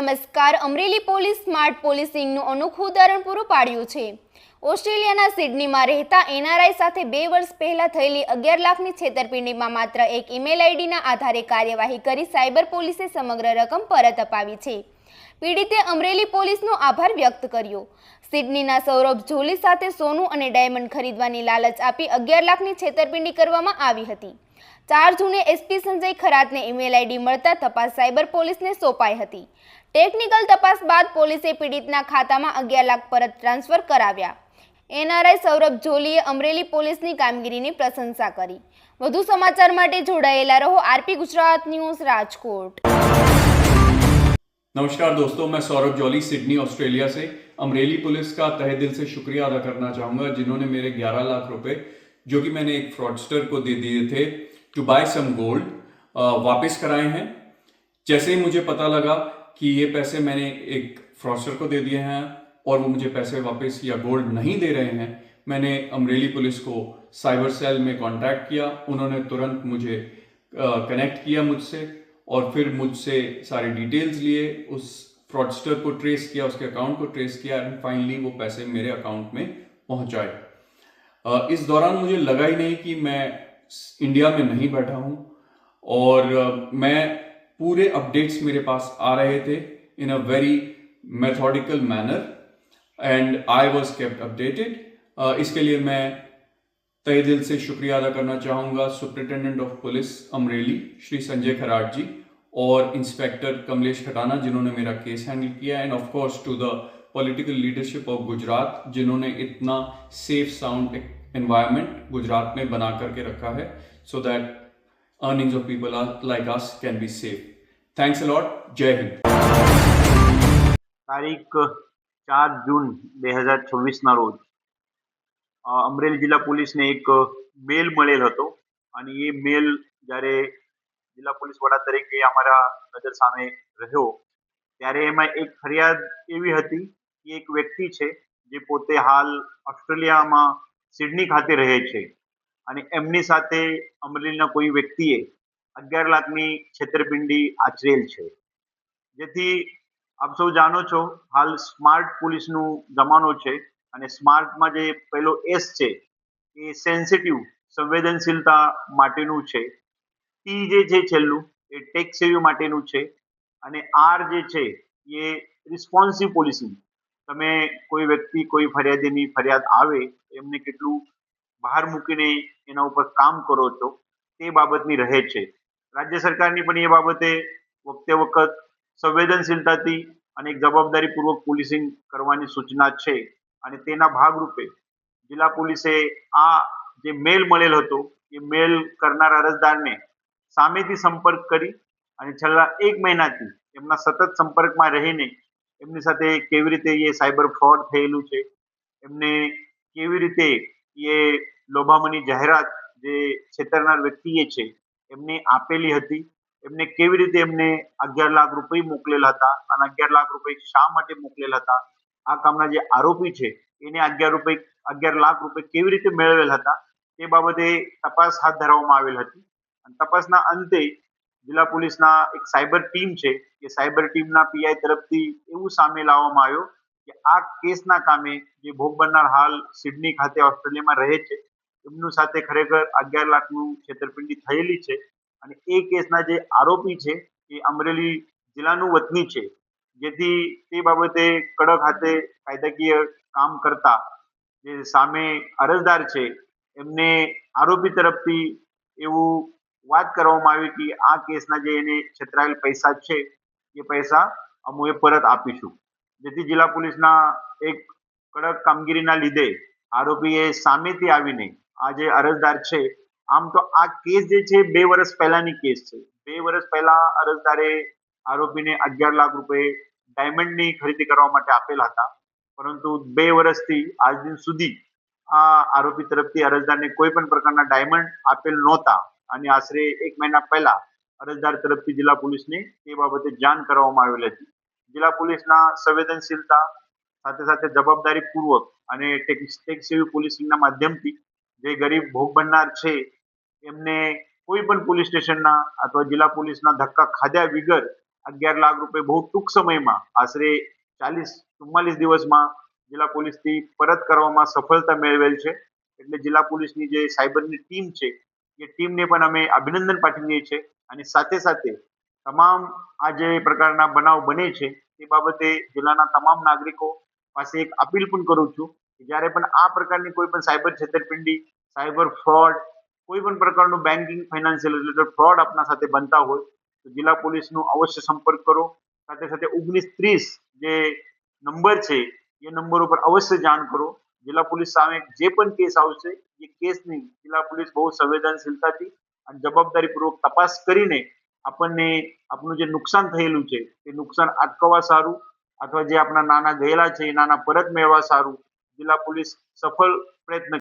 નમસ્કાર. Amreli police smart પોલીસિંગનું અનોખું ઉદાહરણ પૂરું પાડ્યું છે. ઓસ્ટ્રેલિયાના સિડનીમાં રહેતા એનઆરઆઈ સાથે 2 વર્ષ પહેલા થયેલી 11 લાખની છેતરપિંડીમાં માત્ર એક ઈમેલ આઈડીના આધારે કાર્યવાહી કરી સાયબર પોલીસે સમગ્ર રકમ પરત અપાવી છે. પીડિતે અમરેલી પોલીસનો આભાર વ્યક્ત કર્યો. સિડનીના સૌરભ જોલી સાથે સોનું અને ડાયમંડ ખરીદવાની લાલચ આપી 11 લાખની છેતરપિંડી કરવામાં આવી હતી. 4 જૂને એસપી સંજય ખરાતને ઈમેલ આઈડી મળતા તપાસ સાયબર પોલીસને સોંપાઈ હતી. ટેકનિકલ તપાસ બાદ પોલીસે પીડિતના ખાતામાં 11 લાખ પરત ટ્રાન્સફર કરાવ્યા. એનઆરઆઈ સૌરભ જોલીએ અમરેલી પોલીસની કામગીરીની પ્રશંસા કરી. વધુ સમાચાર માટે જોડાયેલા રહો આરપી ગુજરાત ન્યૂઝ રાજકોટ। नमस्कार दोस्तों, मैं सौरभ जॉली सिडनी ऑस्ट्रेलिया से अमरेली पुलिस का तहे दिल से शुक्रिया अदा करना चाहूँगा जिन्होंने मेरे 11 लाख रुपए जो कि मैंने एक फ्रॉडस्टर को दे दिए थे टू बाय सम गोल्ड वापस कराए हैं। जैसे ही मुझे पता लगा कि ये पैसे मैंने एक फ्रॉडस्टर को दे दिए हैं और वो मुझे पैसे वापस या गोल्ड नहीं दे रहे हैं, मैंने अमरेली पुलिस को साइबर सेल में कॉन्टैक्ट किया। उन्होंने तुरंत मुझे कनेक्ट किया मुझसे और फिर मुझसे सारी डिटेल्स लिए, उस फ्रॉडस्टर को ट्रेस किया, उसके अकाउंट को ट्रेस किया एंड फाइनली वो पैसे मेरे अकाउंट में पहुंचाए। इस दौरान मुझे लगा ही नहीं कि मैं इंडिया में नहीं बैठा हूं और मैं पूरे अपडेट्स मेरे पास आ रहे थे in a very methodical manner and I was kept updated. इसके लिए मैं तहे दिल से शुक्रिया अदा करना चाहूँगा superintendent of police Amreli Shri Sanjay Kharat ji और इंस्पेक्टर कमलेश खटाना जिन्होंने मेरा केस हैंडल किया and of course to the political leadership of Gujarat जिन्होंने इतना सेफ साउंड एनवायरनमेंट गुजरात में बना करके रखा है so that earnings of people like us can be safe. Thanks a lot. जय हिंद। તારીખ 4 જૂન 2026 ના રોજ અમરેલી જિલ્લા પોલીસને એક મેલ મળેલ હતો અને એ મેલ જ્યારે જિલ્લા પોલીસ વડા તરીકે અમારા નજર સામે રહ્યો ત્યારે એમાં એક ફરિયાદ એવી હતી કે એક વ્યક્તિ છે જે પોતે હાલ ઓસ્ટ્રેલિયામાં સિડની ખાતે રહે છે અને એમની સાથે અમરેલીના કોઈ વ્યક્તિએ 11 લાખની છેતરપિંડી આચરેલ છે। જેથી આપ સૌ જાણો છો હાલ સ્માર્ટ પોલીસનું જમાનો છે અને સ્માર્ટમાં જે પહેલો એસ છે એ સેન્સિટિવ સંવેદનશીલતા માટેનું છે, ટી જે છે છેલ્લું એ ટેક સેવી માટેનું છે અને આર જે છે એ રિસ્પોન્સિવ પોલીસિંગ। તમે કોઈ વ્યક્તિ કોઈ ફરિયાદીની ફરિયાદ આવે એમને કેટલું બહાર મૂકીને એના ઉપર કામ કરો છો તે બાબતની રહે છે। રાજ્ય સરકારની પણ એ બાબતે વખતે વખત સંવેદનશીલતાથી અને એક જવાબદારીપૂર્વક પોલીસિંગ કરવાની સૂચના છે અને તેના ભાગરૂપે જિલ્લા પોલીસે આ જે મેલ મળેલ હતો એ મેલ કરનાર અરજદારને સામેથી સંપર્ક કરી અને છેલ્લા 1 મહિનાથી એમના સતત સંપર્કમાં રહીને એમની સાથે કેવી રીતે એ સાયબર ફ્રોડ થયેલું છે, એમને કેવી રીતે એ લોભામણી જાહેરાત જે છેતરનાર વ્યક્તિએ છે એમને આપેલી હતી, એમને કેવી રીતે એમને 11 લાખ રૂપિયા મોકલેલા હતા અને 11 લાખ રૂપિયા શા માટે મોકલેલા હતા, આ કામના જે આરોપી છે એને 11 લાખ રૂપિયા કેવી રીતે મેળવેલ હતા તે બાબતે તપાસ હાથ ધરવામાં આવેલ હતી અને તપાસના અંતે જિલ્લા પોલીસના એક સાયબર ટીમ છે એ સાયબર ટીમના પીઆઈ તરફથી એવું સામે લાવવામાં આવ્યું કે આ કેસના કામે જે ભોગ બનનાર હાલ સિડની ખાતે ઓસ્ટ્રેલિયામાં રહે છે એમનું સાથે ખરેખર 11 લાખનું છેતરપિંડી થયેલી છે અને એ કેસના જે આરોપી છે એ અમરેલી જિલ્લાનું વતની છે। જેથી તે બાબતે કડક હાથે કાયદાકીય કામ કરતા જે સામે અરજદાર છે એમને આરોપી તરફથી એવું વાત કરવામાં આવી કે આ કેસના જે એને છેતરાયેલ પૈસા છે એ પૈસા અમે પરત આપીશું। જેથી જિલ્લા પોલીસના એક કડક કામગીરીના લીધે આરોપીએ સામેથી આવીને આ જે અરજદાર છે, આમ તો આ કેસ જે છે 2 વર્ષ પહેલાની કેસ છે। 2 વર્ષ પહેલા અરજદારે આરોપીને 11 લાખ રૂપિયા ડાયમંડની ખરીદી કરવા માટે આપેલા હતા, પરંતુ 2 વર્ષથી આજ દિન સુધી આ આરોપી તરફથી અરજદારને કોઈ પણ પ્રકારના ડાયમંડ આપેલ નહોતા અને આશરે 1 મહિના પહેલા અરજદાર તરફથી જિલ્લા પોલીસને તે બાબતે જાણ કરવામાં આવેલ હતી। જિલ્લા પોલીસના સંવેદનશીલતા સાથે સાથે જવાબદારીપૂર્વક અને ટેક સેવી પોલીસિંગના માધ્યમથી જે ગરીબ ભોગ બનનાર છે એમને કોઈ પણ પોલીસ સ્ટેશનના અથવા જિલ્લા પોલીસના ધક્કા ખાધ્યા વગર 11 લાખ રૂપિયા બહુ ટૂંક સમયમાં આશરે 40-44 દિવસમાં જિલ્લા પોલીસથી પરત કરવામાં સફળતા મેળવેલ છે. એટલે જિલ્લા પોલીસની જે સાયબરની ટીમ છે એ ટીમને પણ અમે અભિનંદન પાઠવીએ છીએ અને સાથે સાથે તમામ આ જે પ્રકારના બનાવ બને છે તે બાબતે જિલ્લાના તમામ નાગરિકો પાસે એક અપીલ પણ કરું છું કે જ્યારે પણ આ પ્રકારની કોઈ પણ સાયબર છેતરપિંડી, સાયબર ફ્રોડ, કોઈ પણ પ્રકારનું બેન્કિંગ ફાઇનાન્શિયલ રિલેટેડ ફ્રોડ આપના સાથે બનતા હોય તો જિલ્લા પોલીસનો અવશ્ય સંપર્ક કરો. સાથે સાથે 1930 જે નંબર છે એ નંબર ઉપર અવશ્ય જાણ કરો. જિલ્લા પોલીસ સામે જે પણ કેસ આવશે એ કેસની જિલ્લા પોલીસ બહુ સંવેદનશીલતાથી અને જવાબદારીપૂર્વક તપાસ કરીને આપણને આપણું જે નુકસાન થયેલું છે તે નુકસાન અટકાવવા સારું અથવા જે આપણા નાના ગયેલા છે એ નાના પરત મેળવવા સારું જિલ્લા પોલીસ સફળ પ્રયત્ન